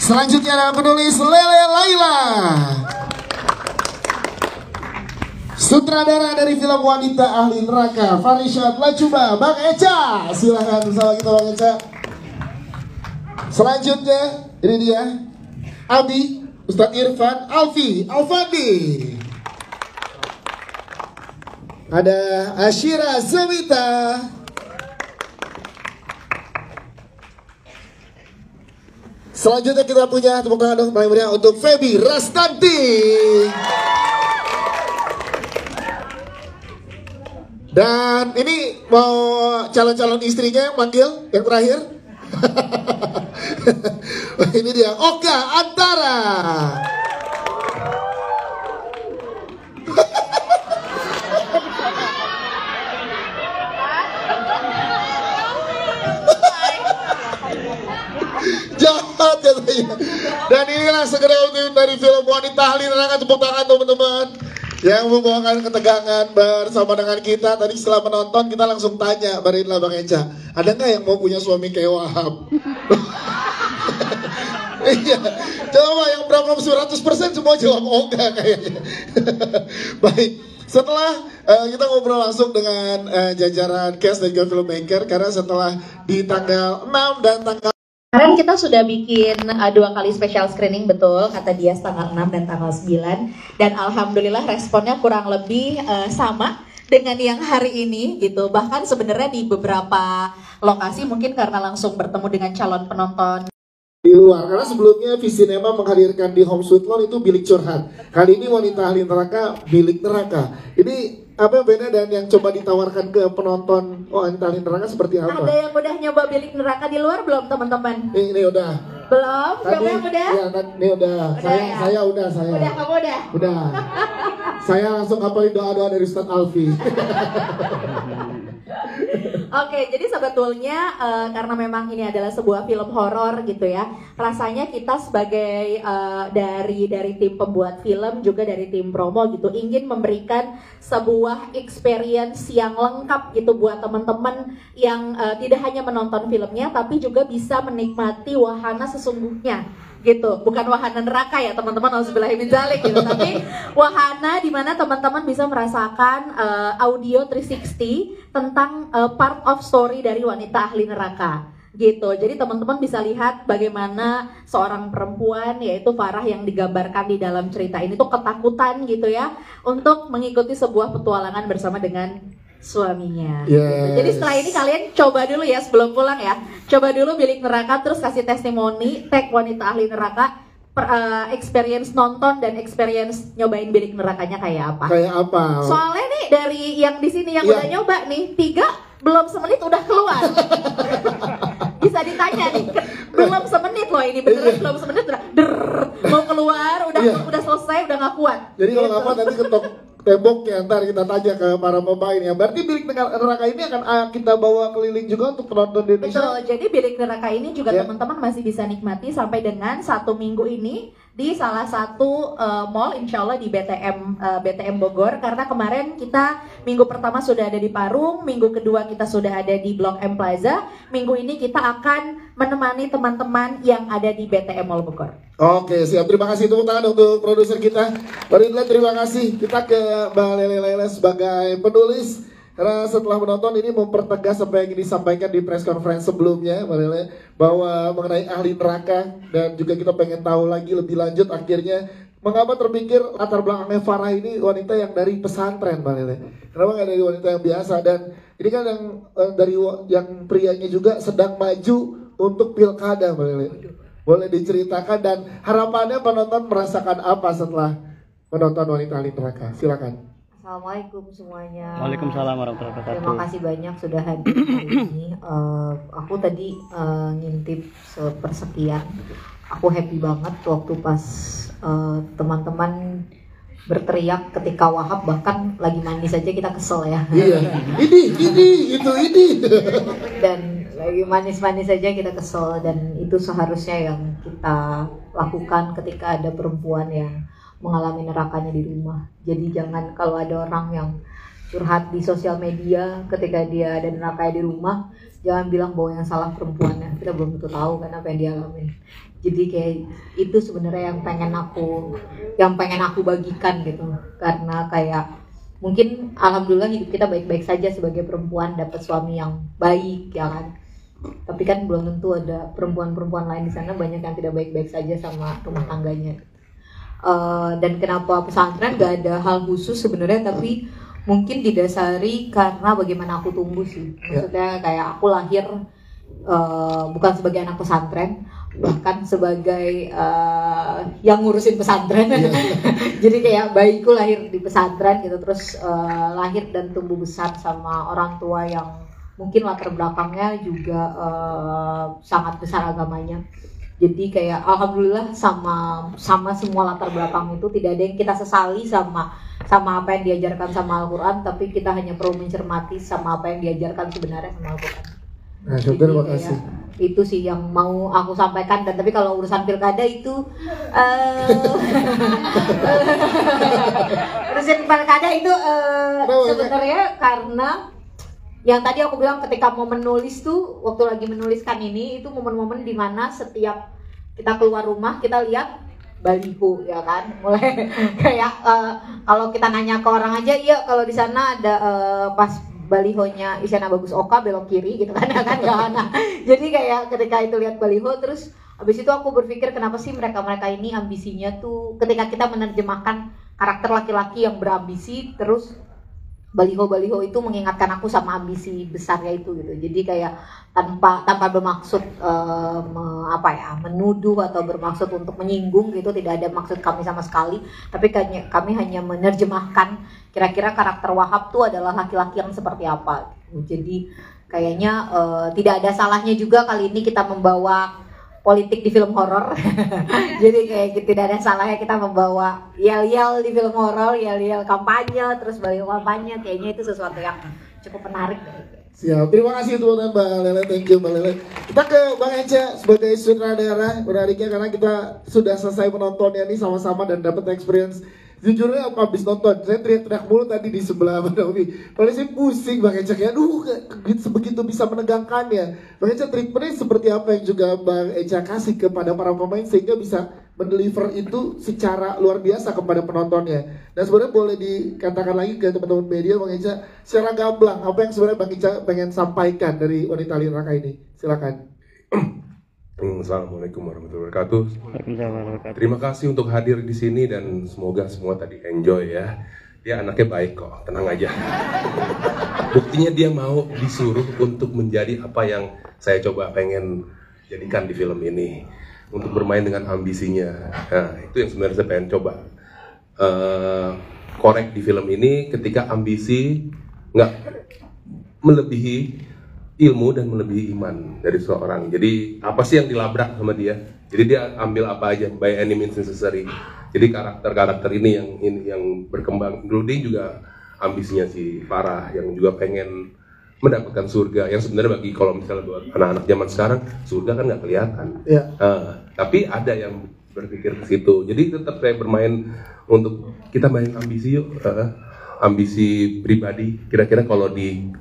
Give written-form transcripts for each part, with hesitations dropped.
Selanjutnya adalah penulis Lele Laila. Sutradara dari film Wanita Ahli Neraka, Farishat Lacuba, Bang Eca. Silahkan bersama kita Bang Eca. Selanjutnya, ini dia Abi, Ustadz Irfan, Alfandi. Ada Ashira Zawita. Selanjutnya kita punya tepuk tangan dong paling meriah untuk Feby Rastanti. Dan ini mau calon-calon istrinya yang manggil yang terakhir. Ini dia Oka Antara. Jahat katanya. Dan inilah segera ultim dari film Wanita Ahli Neraka. Tepuk tangan teman-teman yang membawakan ketegangan bersama dengan kita. Tadi setelah menonton kita langsung tanya Barinlah Bang Eca, ada nggak yang mau punya suami kayak Wahab? Iya, coba yang berapa 100% semua jawab enggak kayaknya. Baik, setelah kita ngobrol langsung dengan jajaran cast dan juga filmmaker, karena setelah di tanggal 6 dan tanggal kemarin kita sudah bikin 2 kali special screening, betul kata dia, tanggal 6 dan tanggal 9, dan alhamdulillah responnya kurang lebih sama dengan yang hari ini gitu. Bahkan sebenarnya di beberapa lokasi mungkin karena langsung bertemu dengan calon penonton di luar, karena sebelumnya Visinema menghadirkan di Home Sweet Loan itu bilik curhat. Kali ini Wanita Ahli Neraka bilik neraka. Ini apa yang beda dan yang coba ditawarkan ke penonton Wanita Ahli Neraka seperti apa? Ada yang udah nyoba bilik neraka di luar belum teman-teman? Ini udah. Belum? Siapa yang udah? Iya, ini udah. Saya udah. Udah, kamu udah? Udah. Saya langsung hafalin doa-doa dari Ustadz Alfi. Oke, jadi sebetulnya karena memang ini adalah sebuah film horor gitu ya, rasanya kita sebagai dari tim pembuat film juga dari tim promo gitu ingin memberikan sebuah experience yang lengkap gitu buat teman-teman yang tidak hanya menonton filmnya tapi juga bisa menikmati wahana sesungguhnya gitu, bukan wahana neraka ya teman-teman, auzubillahi min dzalik gitu, tapi wahana di mana teman-teman bisa merasakan audio 360 tentang part of story dari Wanita Ahli Neraka gitu. Jadi teman-teman bisa lihat bagaimana seorang perempuan yaitu Farah yang digambarkan di dalam cerita ini tuh ketakutan gitu ya untuk mengikuti sebuah petualangan bersama dengan suaminya. Yes. Jadi setelah ini kalian coba dulu ya sebelum pulang ya, coba dulu bilik neraka terus kasih testimoni, tag Wanita Ahli Neraka, experience nonton dan experience nyobain bilik nerakanya kayak apa. Kayak apa? Soalnya nih dari yang di sini yang udah nyoba nih 3 belum semenit udah keluar. Bisa ditanya nih, belum semenit loh ini beneran belum semenit udah mau keluar udah selesai udah nggak kuat. Jadi kalau nggak kuat nanti ketok temboknya, ntar kita tanya ke para pemain ya. Berarti bilik neraka ini akan kita bawa keliling juga untuk penonton di Indonesia. Betul, jadi bilik neraka ini juga teman-teman masih bisa nikmati sampai dengan 1 minggu ini di salah satu mall, insya Allah di BTM Bogor. Karena kemarin kita minggu pertama sudah ada di Parung, minggu kedua kita sudah ada di Blok M Plaza, minggu ini kita akan menemani teman-teman yang ada di BTM Mall Bogor. Oke, siap. Terima kasih, tepuk tangan untuk produser kita. Barinlah, terima kasih. Kita ke Mbak Lele Laila sebagai penulis. Karena setelah menonton ini mempertegas apa yang disampaikan di press conference sebelumnya, Mbak Lele, bahwa mengenai ahli neraka, dan juga kita pengen tahu lagi lebih lanjut akhirnya mengapa terpikir latar belakangnya Farah ini wanita yang dari pesantren, Mbak Lele. Kenapa nggak dari wanita yang biasa? Dan ini kan yang dari yang prianya juga sedang maju untuk pilkada, Mbak Lele. Boleh diceritakan dan harapannya penonton merasakan apa setelah menonton Wanita Ahli Neraka? Silakan. Assalamualaikum semuanya. Waalaikumsalam warahmatullahi wabarakatuh. Terima kasih banyak sudah hadir hari ini. Aku tadi ngintip sepersekian. Aku happy banget waktu pas teman-teman berteriak ketika Wahab, bahkan lagi mandi saja kita kesel ya. Iya. ini. Dan lagi manis-manis saja kita kesel, dan itu seharusnya yang kita lakukan ketika ada perempuan yang mengalami nerakanya di rumah. Jadi jangan kalau ada orang yang curhat di sosial media ketika dia ada neraka di rumah, jangan bilang bahwa yang salah perempuannya, kita belum tentu tahu kan apa yang dia alamin. Jadi kayak itu sebenarnya yang pengen aku bagikan gitu, karena kayak mungkin alhamdulillah hidup kita baik-baik saja sebagai perempuan, dapat suami yang baik ya kan, tapi kan belum tentu ada perempuan-perempuan lain di sana banyak yang tidak baik-baik saja sama rumah tangganya. Dan kenapa pesantren gak ada hal khusus sebenarnya, tapi mungkin didasari karena bagaimana aku tumbuh sih. Maksudnya kayak aku lahir bukan sebagai anak pesantren, bahkan sebagai yang ngurusin pesantren. Jadi kayak bayiku lahir di pesantren gitu, terus lahir dan tumbuh besar sama orang tua yang mungkin latar belakangnya juga sangat besar agamanya. Jadi kayak alhamdulillah sama semua latar belakang itu tidak ada yang kita sesali sama apa yang diajarkan sama Al-Quran, tapi kita hanya perlu mencermati sama apa yang diajarkan sebenarnya sama Al-Quran. Nah, terima kasih. Itu sih yang mau aku sampaikan. Dan tapi kalau urusan pilkada itu urusan pilkada itu sebenarnya karena yang tadi aku bilang ketika mau menulis tuh, waktu lagi menuliskan ini, itu momen-momen dimana setiap kita keluar rumah kita lihat baliho ya kan, mulai kayak kalau kita nanya ke orang aja, iya kalau di sana ada pas balihonya Isyana Bagus Oka belok kiri gitu kan, kan gak ada. Jadi kayak ketika itu lihat baliho, terus habis itu aku berpikir kenapa sih mereka ini ambisinya tuh, ketika kita menerjemahkan karakter laki-laki yang berambisi, terus baliho-baliho itu mengingatkan aku sama ambisi besarnya itu gitu. Jadi kayak tanpa bermaksud menuduh atau bermaksud untuk menyinggung gitu, tidak ada maksud kami sama sekali, tapi kami hanya menerjemahkan kira-kira karakter Wahab tuh adalah laki-laki yang seperti apa. Jadi kayaknya tidak ada salahnya juga kali ini kita membawa politik di film horor. Jadi kayak tidak ada salahnya kita membawa yel-yel di film horor, yel-yel kampanye, terus balik kampanye, kayaknya itu sesuatu yang cukup menarik. Siap, terima kasih teman-teman Mbak Lele, thank you Mbak Lele. Kita ke Bang Eca sebagai sutradara, menariknya karena kita sudah selesai menontonnya nih sama-sama dan dapat experience. Jujurnya aku habis nonton, saya teriak-teriak mulu tadi di sebelah Bang Novi. Padahal saya pusing Bang Eca, ya aduh sebegitu bisa menegangkannya. Bang Eca, treatmentnya seperti apa yang juga Bang Eca kasih kepada para pemain sehingga bisa mendeliver itu secara luar biasa kepada penontonnya. Dan sebenarnya boleh dikatakan lagi ke teman-teman media Bang Eca, secara gamblang apa yang sebenarnya Bang Eca pengen sampaikan dari Wanita Liraka ini? Silakan. Assalamualaikum warahmatullahi wabarakatuh. Terima kasih untuk hadir di sini dan semoga semua tadi enjoy ya. Dia anaknya baik kok, tenang aja. Buktinya dia mau disuruh untuk menjadi apa yang saya coba pengen jadikan di film ini, untuk bermain dengan ambisinya. Nah, itu yang sebenarnya saya pengen coba korek di film ini, ketika ambisi nggak melebihi ilmu dan melebihi iman dari seseorang. Jadi apa sih yang dilabrak sama dia? Jadi dia ambil apa aja, by any means necessary. Jadi karakter-karakter ini yang berkembang. Dulu dia juga ambisinya si Farah yang juga pengen mendapatkan surga. Yang sebenarnya bagi kalau misalnya buat anak-anak zaman sekarang, surga kan nggak kelihatan. Tapi ada yang berpikir ke situ. Jadi tetap saya bermain untuk kita main ambisi yuk. Ambisi pribadi, kira-kira kalau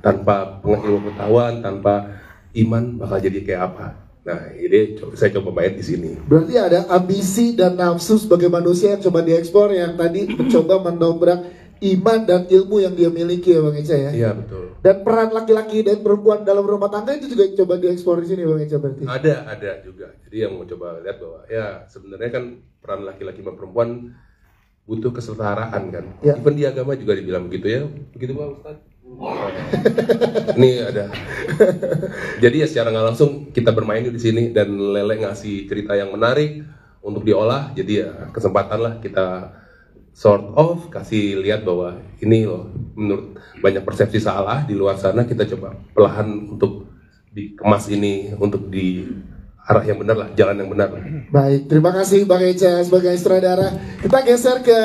tanpa ilmu pengetahuan, tanpa iman bakal jadi kayak apa? Nah, ini saya coba main di sini. Berarti ada ambisi dan nafsu sebagai manusia yang coba dieksplor, yang tadi mencoba mendobrak iman dan ilmu yang dia miliki ya Bang Eca ya. Iya betul. Dan peran laki-laki dan perempuan dalam rumah tangga itu juga coba dieksplor di sini Bang Eca berarti. Ada juga. Jadi yang mau coba lihat bahwa ya sebenarnya kan peran laki-laki dan perempuan butuh kesetaraan kan. Ya. Even di agama juga dibilang begitu ya. Begitu Pak Ustaz? Ini ada. Jadi ya secara nggak langsung kita bermain di sini dan Lele ngasih cerita yang menarik untuk diolah. Jadi ya kesempatan lah kita sort of kasih lihat bahwa ini loh menurut banyak persepsi salah di luar sana, kita coba perlahan untuk dikemas ini untuk di arah yang benar lah, jalan yang benar. Baik, terima kasih Bang Eca sebagai sutradara. Kita geser ke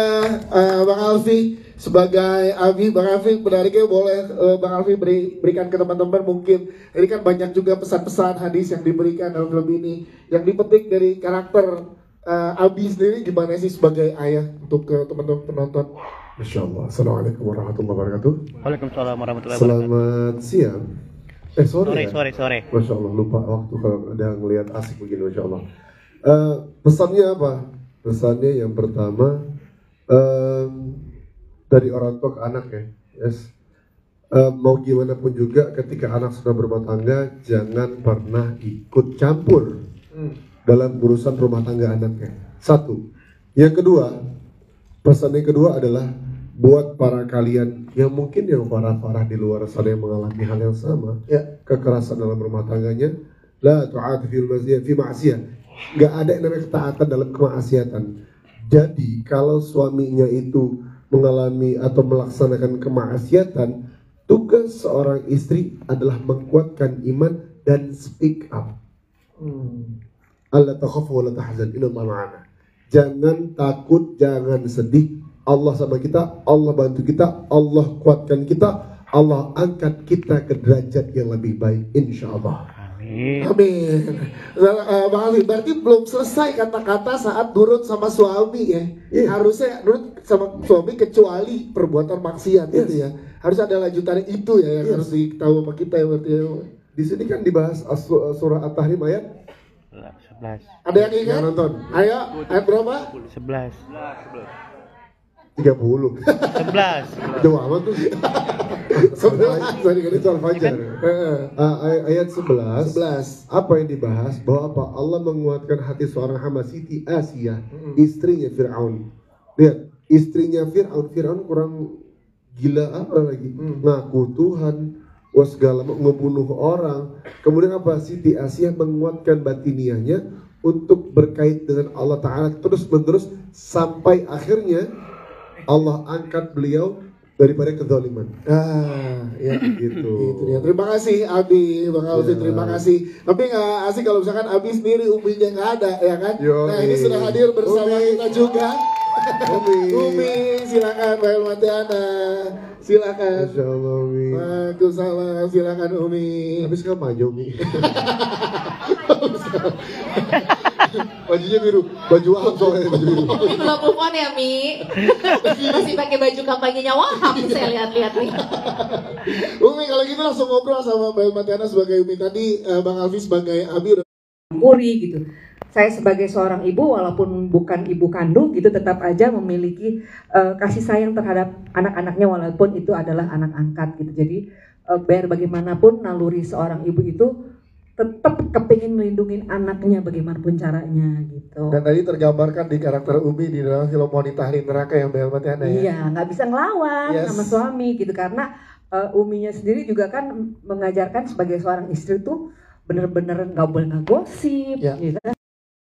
Bang Alfi sebagai Abi. Bang Alfi, menariknya boleh Bang Alfi berikan ke teman-teman mungkin. Ini kan banyak juga pesan-pesan hadis yang diberikan dalam film ini, yang dipetik dari karakter Abi sendiri gimana sih sebagai ayah untuk ke teman-teman penonton? Masya Allah. Assalamualaikum warahmatullahi wabarakatuh. Waalaikumsalam warahmatullahi wabarakatuh. Selamat siang. Sore. Sore. Masya Allah, lupa waktu kalau ada ngelihat asik begini, Masya Allah. Pesannya apa? Pesannya yang pertama dari orang tua ke anak ya. Yes. Mau gimana pun juga ketika anak sudah berumah tangga, jangan pernah ikut campur dalam urusan rumah tangga anaknya. Satu. Yang kedua, pesan yang kedua adalah buat para kalian yang mungkin yang parah-parah di luar sana yang mengalami hal yang sama, ya, kekerasan dalam rumah tangganya, la tu'ati fi ma'siyah. Gak ada yang namanya ketaatan dalam kemaksiatan. Jadi kalau suaminya itu mengalami atau melaksanakan kemaksiatan, tugas seorang istri adalah menguatkan iman dan speak up. Allah takhafu wa la tahzan, innallaha ma'ana. Jangan takut, jangan sedih. Allah sama kita, Allah bantu kita, Allah kuatkan kita, Allah angkat kita ke derajat yang lebih baik, insya Allah. Amin. Amin. Bang Alfi, berarti belum selesai kata-kata saat nurut sama suami ya? Iya. Harusnya nurut sama suami kecuali perbuatan maksiat gitu ya. Harus ada lanjutan itu ya yang harus diketahui sama kita ya berarti ya. Di sini kan dibahas surah At-Tahrim ayat 11. Ada yang ingat? yang nonton Ayo, ayat berapa? 11. 30. 11. Jauh amat tuh. 11 tadi kan itu Al-Fajr. Ayat 11. 11. Apa yang dibahas? Bahwa apa? Allah menguatkan hati seorang hamba Siti Asiyah, istrinya Fir'aun. Lihat, istrinya Fir'aun kurang gila apa lagi? Ngaku Tuhan, segala ngebunuh orang. Kemudian apa? Siti Asiyah menguatkan batiniahnya untuk berkait dengan Allah Ta'ala terus menerus sampai akhirnya Allah angkat beliau daripada kezaliman. Ya. Gitu. Itu dia. Terima kasih Abi, Bang Alfi, terima kasih. Tapi nggak asik kalau misalkan Abi sendiri uminya nggak ada, ya kan? Nah ini sudah hadir bersama kita juga. Umi, silakan Mbak Elmatiana, silakan. Masya Allah, Umi. Waalaikumsalam, silakan Umi. Habis kamu maju, Umi. Bajunya biru, baju Wahab soalnya baju biru. Ini belum move on ya Mi. Masih pakai baju kampanyenya Wahab saya lihat-lihat nih. Umi kalau gitu langsung ngobrol sama Mbak Elmatiana sebagai Umi tadi, Bang Alfi sebagai Abi udah Muri gitu. Saya sebagai seorang ibu walaupun bukan ibu kandung gitu tetap aja memiliki kasih sayang terhadap anak-anaknya walaupun itu adalah anak angkat gitu. Jadi biar bagaimanapun naluri seorang ibu itu tetap kepingin melindungi anaknya bagaimanapun caranya gitu. Dan tadi tergambarkan di karakter Umi di dalam film Wanita Hari Neraka yang Mbak Elmatiana ya. Iya, nggak bisa ngelawan Yes. sama suami gitu karena Uminya sendiri juga kan mengajarkan sebagai seorang istri tuh bener-bener nggak boleh ngegosip Ya. gitu.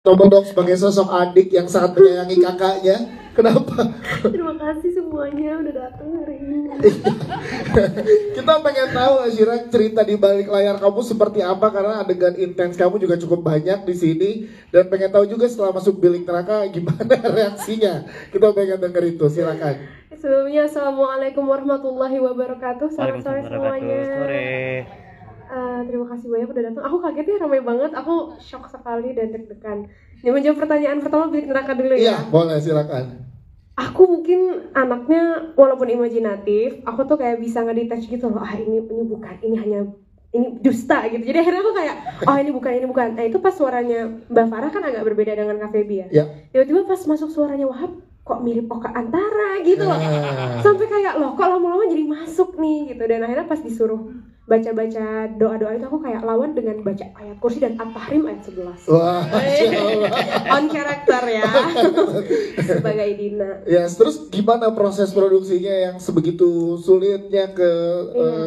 Coba dong sebagai sosok adik yang sangat menyayangi kakaknya. Kenapa? Terima kasih semuanya udah datang hari ini. Kita pengen tahu Asyira cerita di balik layar kamu seperti apa karena adegan intens kamu juga cukup banyak di sini dan pengen tahu juga setelah masuk bilik neraka gimana reaksinya. Kita pengen denger itu, silakan. Sebelumnya assalamualaikum warahmatullahi wabarakatuh. Selamat sore Waalaikumsalam warahmatullahi semuanya. wabarakatuh. Sore. Terima kasih banyak udah datang. Aku kagetnya ramai banget. Aku shock sekali dan deg-degan. Menjawab pertanyaan pertama bilik neraka dulu ya. Iya, boleh silakan. Aku mungkin anaknya walaupun imajinatif, aku tuh kayak bisa ngedetach gitu loh. Ini bukan, ini dusta gitu. Jadi akhirnya aku kayak, oh ini bukan. Nah itu pas suaranya Mbak Farah kan agak berbeda dengan Kak Feby ya. Ya. Tiba-tiba pas masuk suaranya Wahab, kok mirip Oka Antara gitu loh. Ah. Sampai kayak loh kok lama-lama jadi masuk nih gitu. Dan akhirnya pas disuruh baca-baca doa-doa itu aku kayak lawan dengan baca ayat kursi dan At-Tahrim ayat 11. Wah, Masya Allah. On karakter ya. Sebagai Dina. Ya, terus gimana proses produksinya yang sebegitu sulitnya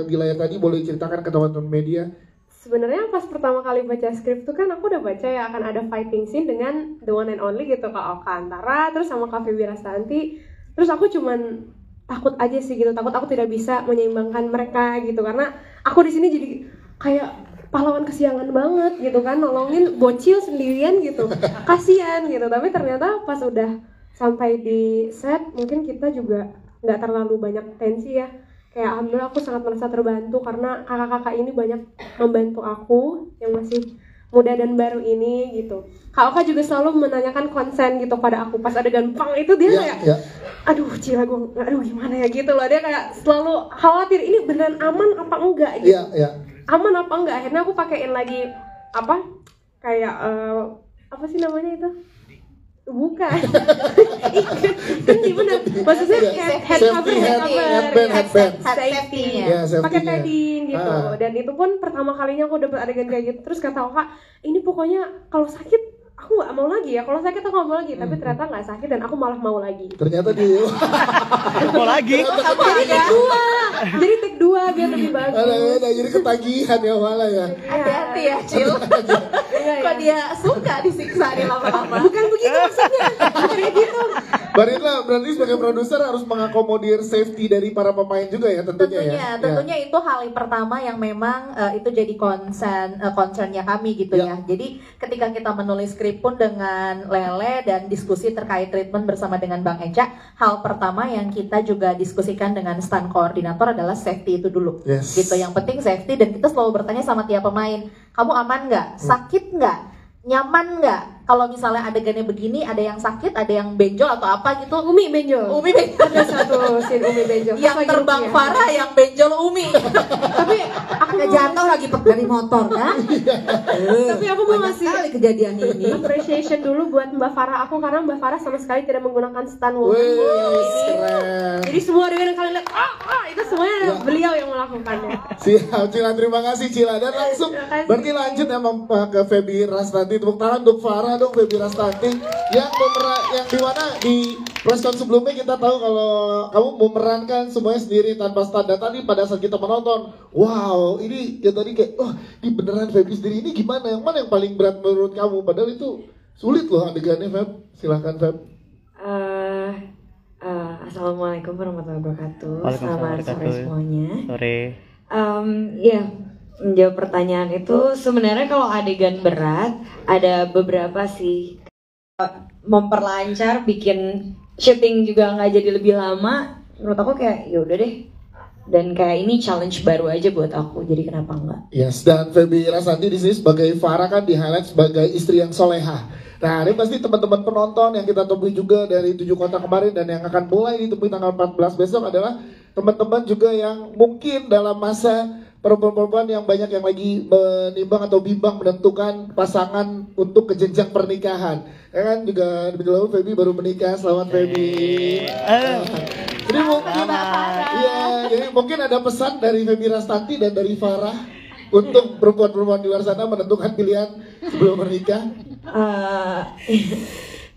di layar tadi, boleh ceritakan ke teman-teman media? Sebenarnya pas pertama kali baca skrip tuh kan aku udah baca ya akan ada fighting scene dengan the one and only gitu Kak Oka Antara terus sama Kak Feby Rastanti. Terus aku cuman takut aja sih gitu, takut aku tidak bisa menyeimbangkan mereka gitu karena aku di sini jadi kayak pahlawan kesiangan banget gitu kan, nolongin bocil sendirian gitu, kasihan gitu. Tapi ternyata pas udah sampai di set mungkin kita juga nggak terlalu banyak tensi ya. Kayak alhamdulillah aku sangat merasa terbantu karena kakak-kakak ini banyak membantu aku yang masih muda dan baru ini gitu. Kak Oka juga selalu menanyakan konsen gitu pada aku pas adegan pang itu dia kayak aduh Cila gue aduh gimana ya gitu loh, dia kayak selalu khawatir ini beneran aman apa enggak gitu. Aman apa enggak, akhirnya aku pakein lagi apa kayak apa sih namanya itu, bukan kan gimana maksudnya head cover safety-nya pakai padding gitu. Dan itu pun pertama kalinya aku dapet adegan kayak gitu, terus kata Oka ini pokoknya kalau sakit aku nggak mau lagi ya, kalau sakit aku nggak mau lagi, tapi ternyata nggak sakit dan aku malah mau lagi. Ternyata dia Mau lagi? Jadi take 2 biar lebih bagus. jadi ketagihan ya malah ya. Hati-hati ya Cil. Kok dia suka disiksa nih lama-lama. Bukan begitu maksudnya, kayak gitu. Barilla berarti sebagai produser harus mengakomodir safety dari para pemain juga ya tentunya. Tentunya itu hal yang pertama yang memang itu jadi concernnya kami gitu ya. Jadi ketika kita menulis skrip pun dengan Lele dan diskusi terkait treatment bersama dengan Bang Eca, hal pertama yang kita juga diskusikan dengan stand koordinator adalah safety itu dulu. Gitu, yang penting safety, dan kita selalu bertanya sama tiap pemain, kamu aman nggak? Sakit nggak? Nyaman nggak? Kalau misalnya adegannya begini, ada yang sakit, ada yang benjol atau apa gitu. Umi benjol. Ada satu scene Umi benjol. Yang terbang Farah, yang benjol Umi. Tapi aku jatuh lagi dari motor kan. Tapi aku mau ngasih kali kejadian ini. appreciation dulu buat Mbak Farah aku, karena Mbak Farah sama sekali tidak menggunakan stand woman. Jadi semua adegan yang kalian lihat itu semuanya beliau yang melakukannya. Siap Cila, terima kasih Cila. Dan langsung berarti lanjut emang ke Feby Rastanti. Tepuk tangan untuk Farah dong, Feby Rastanti yang dimana di preskon sebelumnya kita tahu kalau kamu memerankan semuanya sendiri tanpa stand. Dan tadi pada saat kita menonton, wow ini ya tadi kayak ini beneran Feby sendiri, ini gimana, yang mana yang paling berat menurut kamu, padahal itu sulit loh adegannya. Feb, silahkan Feb. Assalamualaikum warahmatullahi wabarakatuh. Waalaikumsalam. Selamat sore semuanya. Sore. Ya, menjawab pertanyaan itu sebenarnya kalau adegan berat ada beberapa sih. Memperlancar, bikin syuting juga nggak jadi lebih lama. Menurut aku kayak ya udah deh. Dan kayak ini challenge baru aja buat aku, jadi kenapa enggak? Yes, dan Feby Rastanti di sini sebagai Farah kan di highlight sebagai istri yang soleha. Nah, ini pasti teman-teman penonton yang kita temui juga dari 7 kota kemarin dan yang akan mulai ditemui tanggal 14 besok adalah teman-teman juga yang mungkin dalam masa perempuan-perempuan yang banyak yang lagi menimbang atau bimbang menentukan pasangan untuk ke jenjang pernikahan. Ya kan juga lebih dulu Feby baru menikah, selamat Feby. Jadi mungkin jadi mungkin ada pesan dari Feby Rastanti dan dari Farah untuk perempuan-perempuan di luar sana menentukan pilihan sebelum menikah.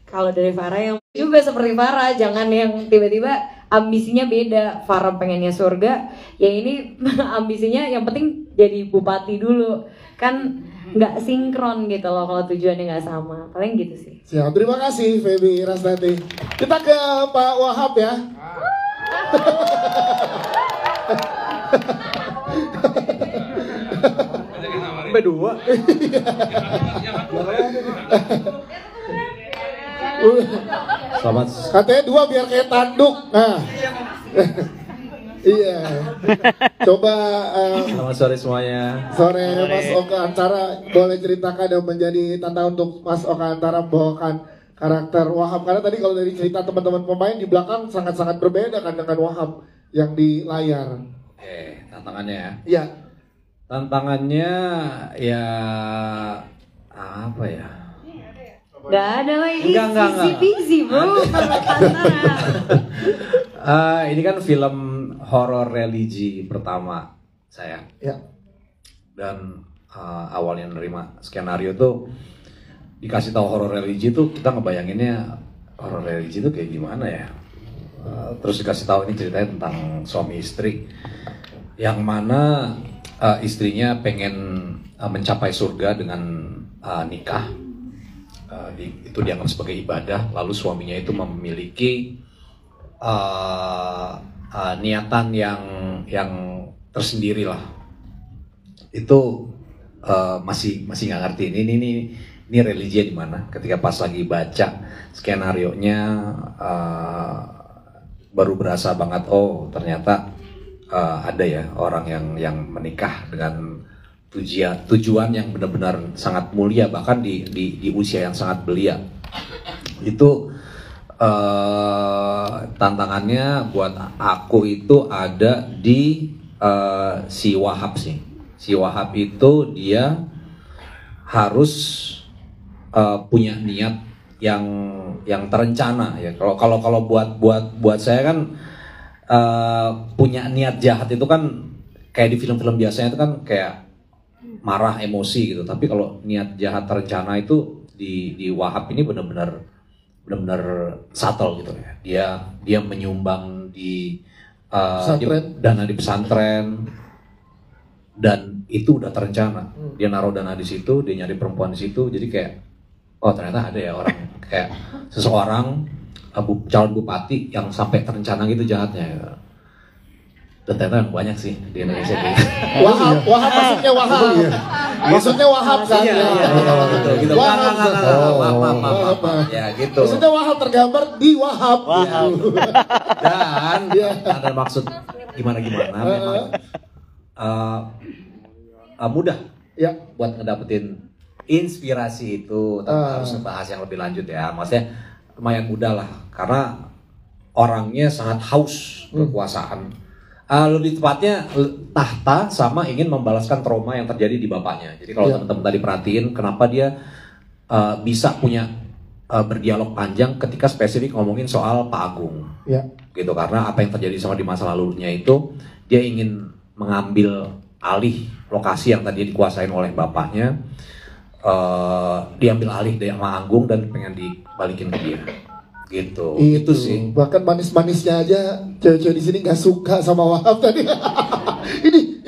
Kalau dari Farah yang juga seperti Farah, jangan yang tiba-tiba ambisinya beda. Farah pengennya surga, ya ini ambisinya yang penting jadi bupati dulu. Kan nggak sinkron gitu loh kalau tujuannya nggak sama. Paling gitu sih. Siap, terima kasih Feby Rastanti. Kita ke Pak Wahab ya. Sampai 2. Selamat. Katanya 2 biar kayak tanduk. Nah. Iya. Coba Selamat sore semuanya. Sore Mas Oka Antara, boleh ceritakan yang menjadi tantangan untuk Mas Oka Antara membawakan karakter Wahab, karena tadi kalau dari cerita teman-teman pemain di belakang sangat-sangat berbeda kan dengan Wahab yang di layar. Tantangannya ya. Iya. Tantangannya ya apa ya? Gak ada lagi. Enggak. Easy peasy bro. Ini kan film horor religi pertama saya. Ya. Dan awalnya nerima skenario tuh dikasih tahu horor religi tuh kita ngebayanginnya horor religi tuh kayak gimana ya. Terus dikasih tahu ini ceritanya tentang suami istri yang mana istrinya pengen mencapai surga dengan nikah. Itu dianggap sebagai ibadah, lalu suaminya itu memiliki niatan yang tersendiri lah. Itu masih nggak ngerti ini religinya di mana. Ketika pas lagi baca skenarionya baru berasa banget, oh ternyata ada ya orang yang menikah dengan tujuan yang benar-benar sangat mulia, bahkan di usia yang sangat belia. Itu tantangannya buat aku itu ada di si Wahab sih. Si Wahab itu dia harus punya niat yang terencana ya. Kalau buat saya kan punya niat jahat itu kan kayak di film-film biasanya itu kan kayak marah, emosi gitu. Tapi kalau niat jahat terencana itu di Wahab ini benar-benar subtle gitu ya. Dia menyumbang di dana di pesantren, dan itu udah terencana. Dia naruh dana di situ, dia nyari perempuan di situ. Jadi kayak oh ternyata ada ya orang kayak seseorang calon bupati yang sampai terencana gitu jahatnya. Dan ternyata banyak sih di Indonesia gitu. Wahab maksudnya Wahab. Maksudnya Wahab kan. Gitu. Maaf. Ya gitu. Maksudnya Wahab tergambar di Wahab. Dan ada maksud gimana memang mudah ya buat ngedapetin inspirasi itu. Tapi harus ngebahas yang lebih lanjut ya. Maksudnya lumayan mudah lah karena orangnya sangat haus kekuasaan. Lebih tepatnya tahta sama ingin membalaskan trauma yang terjadi di bapaknya. Jadi kalau teman-teman tadi perhatiin kenapa dia bisa punya berdialog panjang ketika spesifik ngomongin soal Pak Agung. Gitu, karena apa yang terjadi sama di masa lalunya itu dia ingin mengambil alih lokasi yang tadi dikuasain oleh bapaknya, diambil alih dari sama Agung dan pengen dibalikin ke dia. Gitu. Itu sih. Bahkan manis-manisnya aja cewek-cewek di sini nggak suka sama Wahab tadi.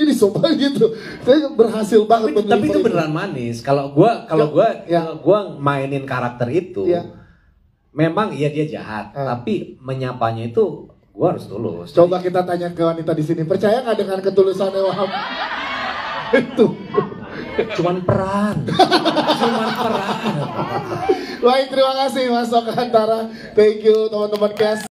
ini sobat gitu. Saya berhasil banget. Tapi itu beneran manis. Kalau gua mainin karakter itu, memang iya dia jahat. Tapi menyapanya itu gua harus tulus. Coba kita tanya ke wanita di sini, percaya nggak dengan ketulusannya Wahab? Itu. Cuman peran. Baik, terima kasih Mas Okantara. Thank you teman-teman Kes.